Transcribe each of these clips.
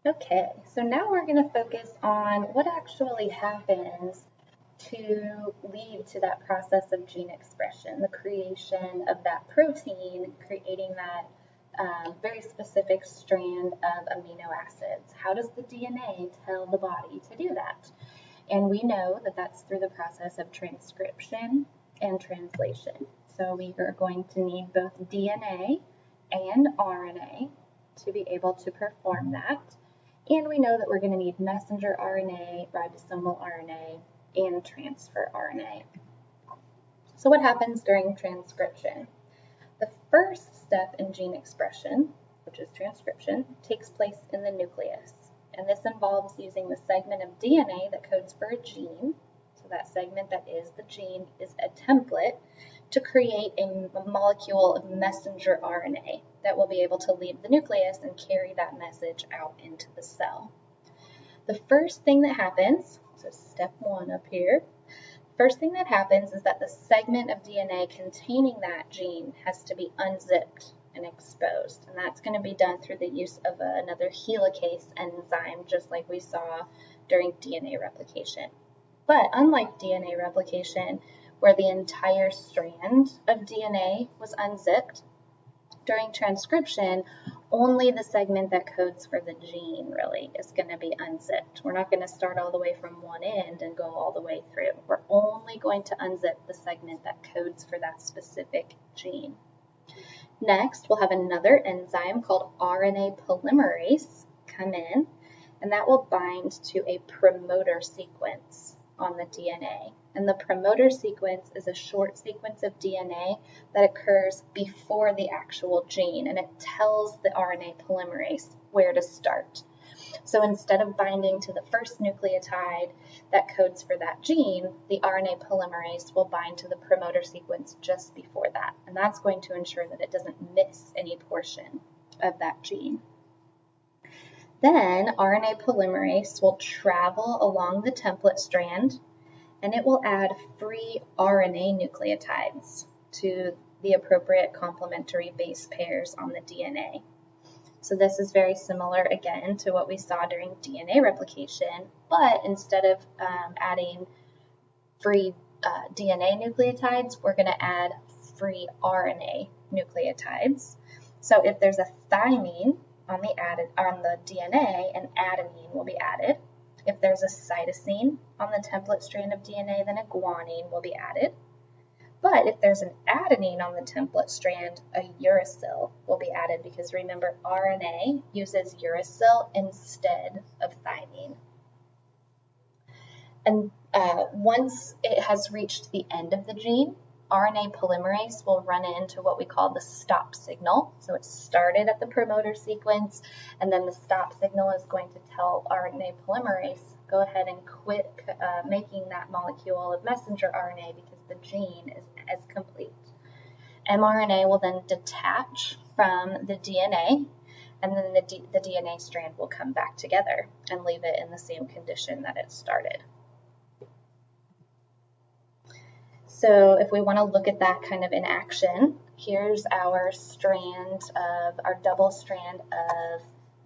Okay, so now we're going to focus on what actually happens to lead to that process of gene expression, the creation of that protein, creating that very specific strand of amino acids. How does the DNA tell the body to do that? And we know that that's through the process of transcription and translation. So we are going to need both DNA and RNA to be able to perform that. And we know that we're going to need messenger RNA, ribosomal RNA, and transfer RNA. So what happens during transcription? The first step in gene expression, which is transcription, takes place in the nucleus. And this involves using the segment of DNA that codes for a gene. So that segment that is the gene is a template to create a molecule of messenger RNA that will be able to leave the nucleus and carry that message out into the cell. The first thing that happens, so step 1 up here, first thing that happens is that the segment of DNA containing that gene has to be unzipped and exposed. And that's going to be done through the use of another helicase enzyme, just like we saw during DNA replication. But unlike DNA replication, where the entire strand of DNA was unzipped, during transcription, only the segment that codes for the gene really is going to be unzipped. We're not going to start all the way from one end and go all the way through. We're only going to unzip the segment that codes for that specific gene. Next, we'll have another enzyme called RNA polymerase come in, and that will bind to a promoter sequence on the DNA. And the promoter sequence is a short sequence of DNA that occurs before the actual gene, and it tells the RNA polymerase where to start. So instead of binding to the first nucleotide that codes for that gene, the RNA polymerase will bind to the promoter sequence just before that. And that's going to ensure that it doesn't miss any portion of that gene. Then RNA polymerase will travel along the template strand, and it will add free RNA nucleotides to the appropriate complementary base pairs on the DNA. So this is very similar, again, to what we saw during DNA replication, but instead of adding free DNA nucleotides, we're going to add free RNA nucleotides. So if there's a thymine on the DNA, an adenine will be added. If there's a cytosine on the template strand of DNA, then a guanine will be added. But if there's an adenine on the template strand, a uracil will be added because remember, RNA uses uracil instead of thymine. And once it has reached the end of the gene, RNA polymerase will run into what we call the stop signal. So it started at the promoter sequence, and then the stop signal is going to tell RNA polymerase, go ahead and quit making that molecule of messenger RNA because the gene is complete. mRNA will then detach from the DNA, and then the DNA strand will come back together and leave it in the same condition that it started. So if we want to look at that kind of in action, here's our double strand of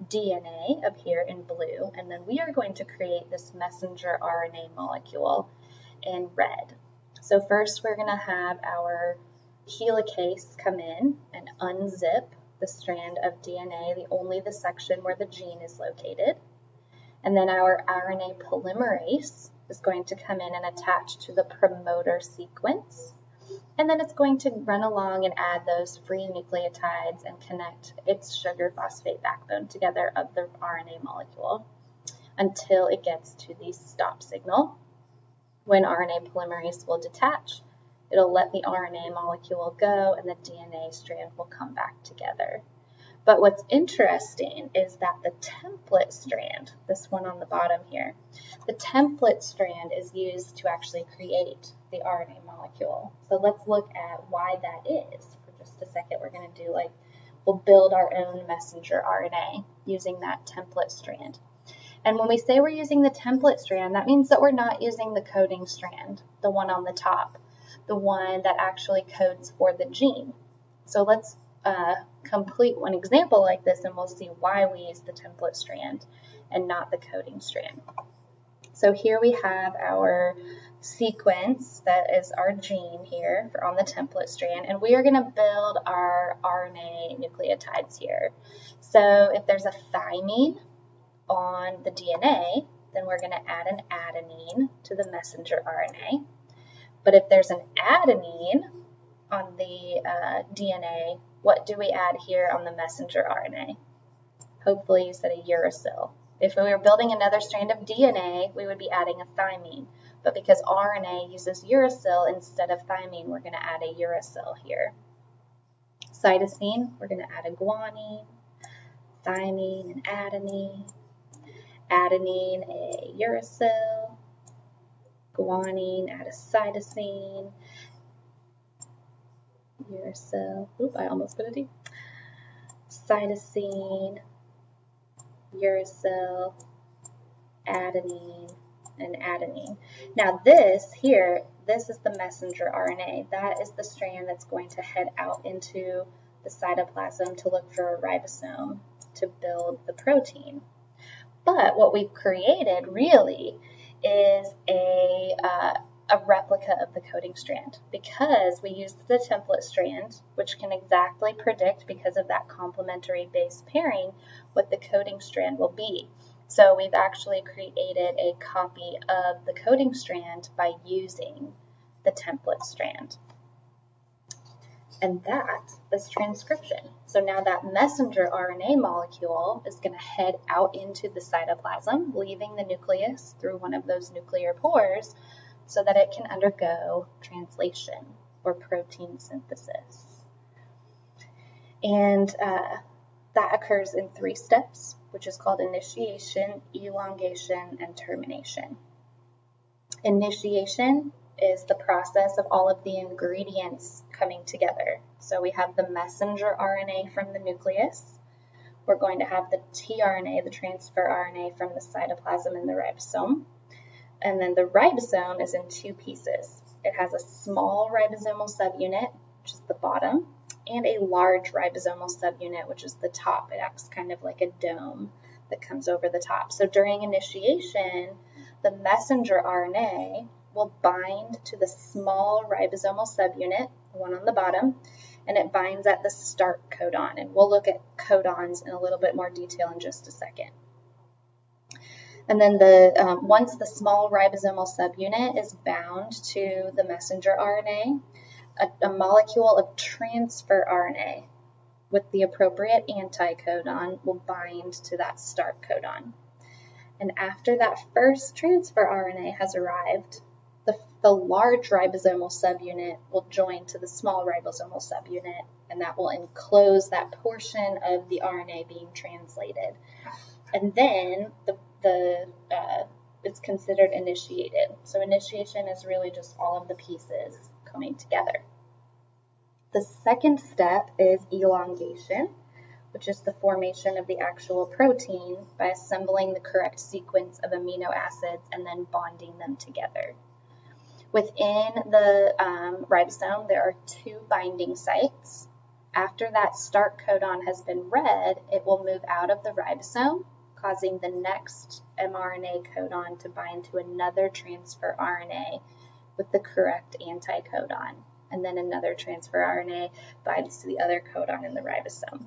DNA up here in blue, and then we are going to create this messenger RNA molecule in red. So first we're going to have our helicase come in and unzip the strand of DNA, only the section where the gene is located. And then our RNA polymerase is going to come in and attach to the promoter sequence. And then it's going to run along and add those free nucleotides and connect its sugar phosphate backbone together of the RNA molecule until it gets to the stop signal. When RNA polymerase will detach, it'll let the RNA molecule go and the DNA strand will come back together. But what's interesting is that the template strand, this one on the bottom here, the template strand is used to actually create the RNA molecule. So let's look at why that is. For just a second, we're going to we'll build our own messenger RNA using that template strand. And when we say we're using the template strand, that means that we're not using the coding strand, the one on the top, the one that actually codes for the gene. So let's complete one example like this, and we'll see why we use the template strand and not the coding strand. So here we have our sequence that is our gene here on the template strand, and we are going to build our RNA nucleotides here. So if there's a thymine on the DNA, then we're going to add an adenine to the messenger RNA. But if there's an adenine on the DNA, what do we add here on the messenger RNA? Hopefully you said a uracil. If we were building another strand of DNA, we would be adding a thymine. But because RNA uses uracil instead of thymine, we're going to add a uracil here. Cytosine, we're going to add a guanine, thymine, an adenine, adenine, a uracil, guanine, add a cytosine, uracil, oop, I almost put a D, cytosine, uracil, adenine, and adenine. Now this here, this is the messenger RNA. That is the strand that's going to head out into the cytoplasm to look for a ribosome to build the protein. But what we've created really is a replica of the coding strand, because we used the template strand, which can exactly predict, because of that complementary base pairing, what the coding strand will be. So we've actually created a copy of the coding strand by using the template strand. And that is transcription. So now that messenger RNA molecule is going to head out into the cytoplasm, leaving the nucleus through one of those nuclear pores so that it can undergo translation or protein synthesis. And that occurs in 3 steps, which is called initiation, elongation, and termination. Initiation is the process of all of the ingredients coming together. So we have the messenger RNA from the nucleus. We're going to have the tRNA, the transfer RNA, from the cytoplasm and the ribosome. And then the ribosome is in 2 pieces. It has a small ribosomal subunit, which is the bottom, and a large ribosomal subunit, which is the top. It acts kind of like a dome that comes over the top. So during initiation, the messenger RNA will bind to the small ribosomal subunit, the one on the bottom, and it binds at the start codon. And we'll look at codons in a little bit more detail in just a second. And then once the small ribosomal subunit is bound to the messenger RNA, a molecule of transfer RNA with the appropriate anticodon will bind to that start codon. And after that first transfer RNA has arrived, the large ribosomal subunit will join to the small ribosomal subunit, and that will enclose that portion of the RNA being translated. And then it's considered initiated. So initiation is really just all of the pieces coming together. The second step is elongation, which is the formation of the actual protein by assembling the correct sequence of amino acids and then bonding them together. Within the ribosome, there are 2 binding sites. After that start codon has been read, it will move out of the ribosome, causing the next mRNA codon to bind to another transfer RNA with the correct anticodon. And then another transfer RNA binds to the other codon in the ribosome.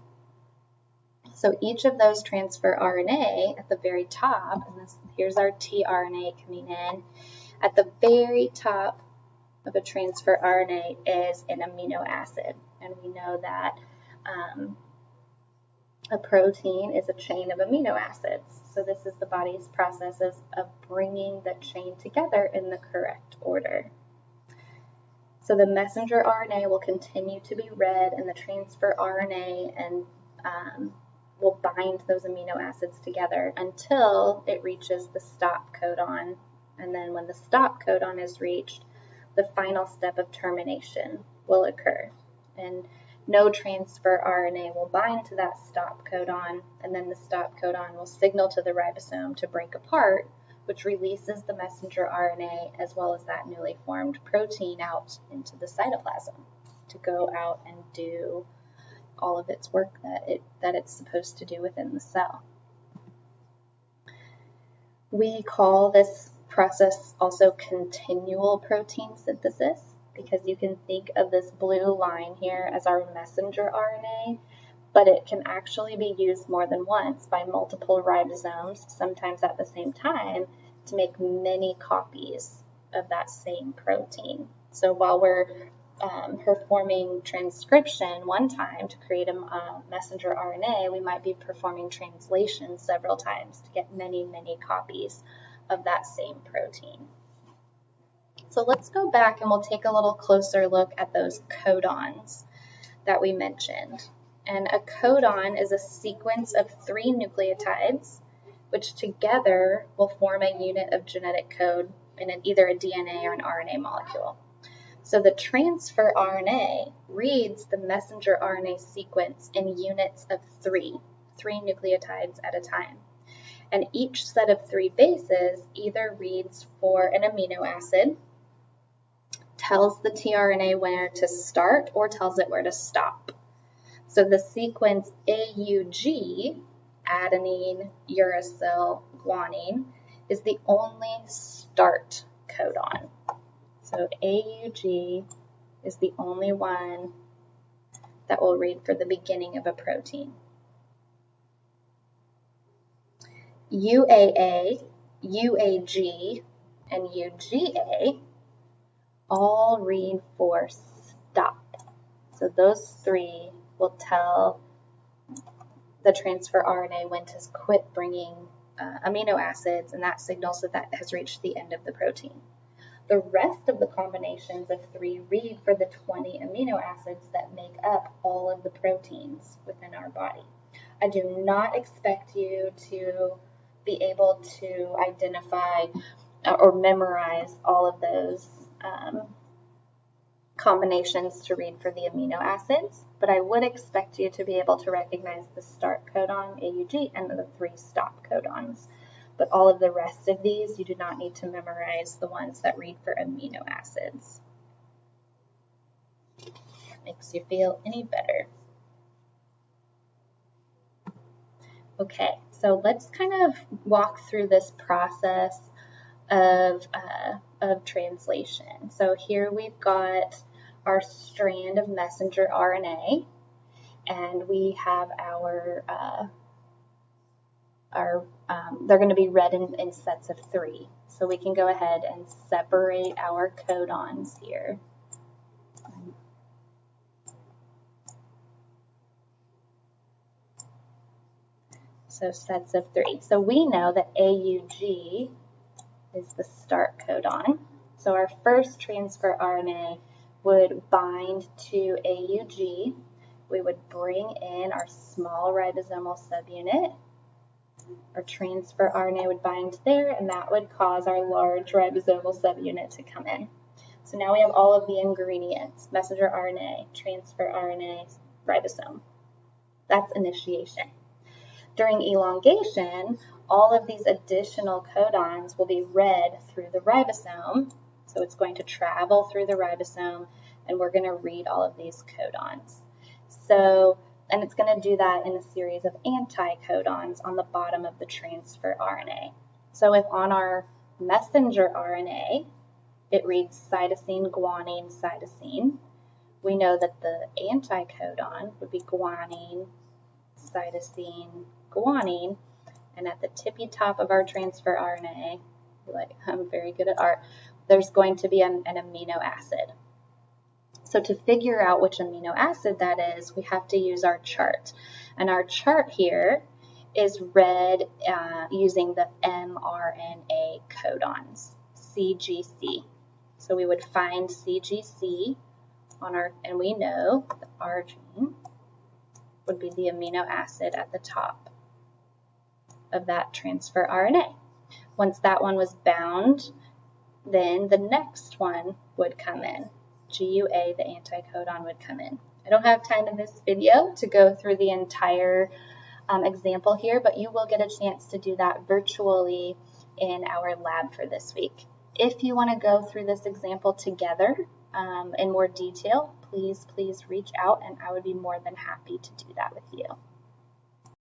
So each of those transfer RNA at the very top, and here's our tRNA coming in, at the very top of a transfer RNA is an amino acid. And we know that a protein is a chain of amino acids. So this is the body's processes of bringing the chain together in the correct order. So the messenger RNA will continue to be read, and the transfer RNA will bind those amino acids together until it reaches the stop codon. And then when the stop codon is reached, the final step of termination will occur. And no transfer RNA will bind to that stop codon, and then the stop codon will signal to the ribosome to break apart, which releases the messenger RNA as well as that newly formed protein out into the cytoplasm to go out and do all of its work that it's supposed to do within the cell. We call this process also continual protein synthesis, because you can think of this blue line here as our messenger RNA, but it can actually be used more than once by multiple ribosomes, sometimes at the same time, to make many copies of that same protein. So while we're performing transcription one time to create a messenger RNA, we might be performing translation several times to get many, many copies of that same protein. So let's go back and we'll take a little closer look at those codons that we mentioned. And a codon is a sequence of 3 nucleotides, which together will form a unit of genetic code in either a DNA or an RNA molecule. So the transfer RNA reads the messenger RNA sequence in units of 3 nucleotides at a time. And each set of 3 bases either reads for an amino acid, tells the tRNA where to start, or tells it where to stop. So the sequence AUG, adenine, uracil, guanine, is the only start codon. So AUG is the only one that will read for the beginning of a protein. UAA, UAG, and UGA all read for stop. So those 3 will tell the transfer RNA when to quit bringing amino acids, and that signals that has reached the end of the protein. The rest of the combinations of 3 read for the 20 amino acids that make up all of the proteins within our body. I do not expect you to be able to identify or memorize all of those combinations to read for the amino acids, but I would expect you to be able to recognize the start codon, AUG, and the 3 stop codons. But all of the rest of these, you do not need to memorize the ones that read for amino acids. Makes you feel any better. Okay, so let's kind of walk through this process of translation. So here we've got our strand of messenger RNA, and we have they're going to be read in sets of 3. So we can go ahead and separate our codons here. So sets of 3. So we know that AUG is the start codon. So our first transfer RNA would bind to AUG. We would bring in our small ribosomal subunit. Our transfer RNA would bind there, and that would cause our large ribosomal subunit to come in. So now we have all of the ingredients: messenger RNA, transfer RNA, ribosome. That's initiation. During elongation, all of these additional codons will be read through the ribosome. So it's going to travel through the ribosome, and we're going to read all of these codons. And it's going to do that in a series of anticodons on the bottom of the transfer RNA. So if on our messenger RNA, it reads cytosine, guanine, cytosine, we know that the anticodon would be guanine, cytosine, guanine, and at the tippy top of our transfer RNA, I'm very good at art, there's going to be an amino acid. So to figure out which amino acid that is, we have to use our chart. And our chart here is read using the mRNA codons, CGC. So we would find CGC on and we know that arginine would be the amino acid at the top of that transfer RNA. Once that one was bound, then the next one would come in. GUA, the anticodon, would come in. I don't have time in this video to go through the entire example here, but you will get a chance to do that virtually in our lab for this week. If you want to go through this example together in more detail, please reach out, and I would be more than happy to do that with you.